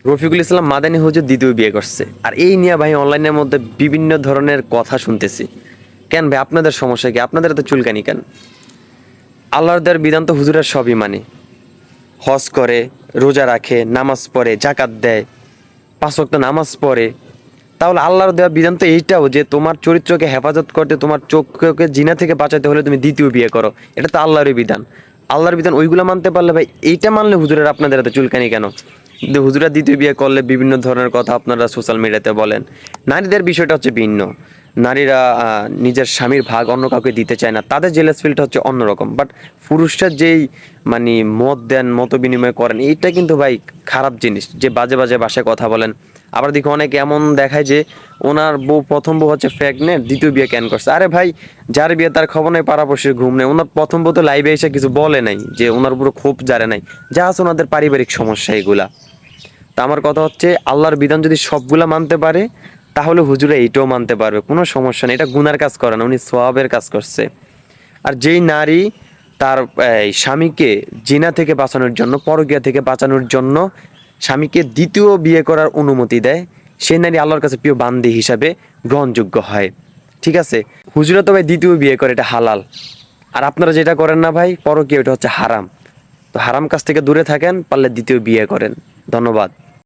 রফিকুল ইসলাম মাদানী হুজুর দ্বিতীয় বিয়ে করছে, আর এই নিয়ে ভাই অনলাইনের মধ্যে বিভিন্ন ধরনের কথা শুনতেছি। কেন ভাই আপনাদের সমস্যা কি? আপনাদের এত চুলকানি কেন? আল্লাহর দেওয়ার বিধান তো হুজুরের সবই মানে, হজ করে, রোজা রাখে, নামাজ পড়ে, জাকাত দেয়, 5 ওয়াক্ত নামাজ পড়ে। তাহলে আল্লাহর দেওয়া বিধান তো এইটাও যে তোমার চরিত্রকে হেফাজত করতে, তোমার চোখকে জিনা থেকে বাঁচাতে হলে তুমি দ্বিতীয় বিয়ে করো। এটা তো আল্লাহরই বিধান। আল্লাহর বিধান ওইগুলো মানতে পারলে ভাই, এইটা মানলে হুজুরের আপনাদের এত চুলকানি কেন? কিন্তু হুজুরা দ্বিতীয় বিয়ে করলে বিভিন্ন ধরনের কথা আপনারা সোশ্যাল মিডিয়াতে বলেন। নারীদের বিষয়টা হচ্ছে ভিন্ন। নারীরা নিজের স্বামীর ভাগ অন্য কাউকে দিতে চায় না, তাদের জেলাস ফিলটা হচ্ছে অন্যরকম। বাট পুরুষরা যেই মানে মত দেন, মত বিনিময় করেন, এইটা কিন্তু ভাই খারাপ জিনিস। যে বাজে বাজে ভাষায় কথা বলেন। আবার দেখো অনেকে এমন দেখায় যে ওনার বউ, প্রথম বউ হচ্ছে প্রেগনেন্ট, দ্বিতীয় বিয়ে কেন করছে। আরে ভাই, যার বিয়ে তার খবর নেই, পাড়াপড়শির ঘুম নেই। ওনার প্রথম বউ তো লাইভে এসে কিছু বলে নাই যে ওনার উপরে ক্ষোভ জারে নাই, যা আছে ওনাদের পারিবারিক সমস্যা এগুলা। তা আমার কথা হচ্ছে, আল্লাহর বিধান যদি সবগুলা মানতে পারে, তাহলে হুজুরা এইটাও মানতে পারবে, কোনো সমস্যা নেই। এটা গুনার কাজ করে না, উনি সওয়াবের কাজ করছে। আর যেই নারী তার স্বামীকে জিনা থেকে বাঁচানোর জন্য, পরকীয়া থেকে বাঁচানোর জন্য স্বামীকে দ্বিতীয় বিয়ে করার অনুমতি দেয়, সেই নারী আল্লাহর কাছে প্রিয় বান্দি হিসাবে গ্রহণযোগ্য হয়। ঠিক আছে? হুজুরা তো ভাই দ্বিতীয় বিয়ে করে, এটা হালাল। আর আপনারা যেটা করেন না ভাই, পরকীয়া, এটা হচ্ছে হারাম। তো হারাম কাজ থেকে দূরে থাকেন, পারলে দ্বিতীয় বিয়ে করেন। ধন্যবাদ।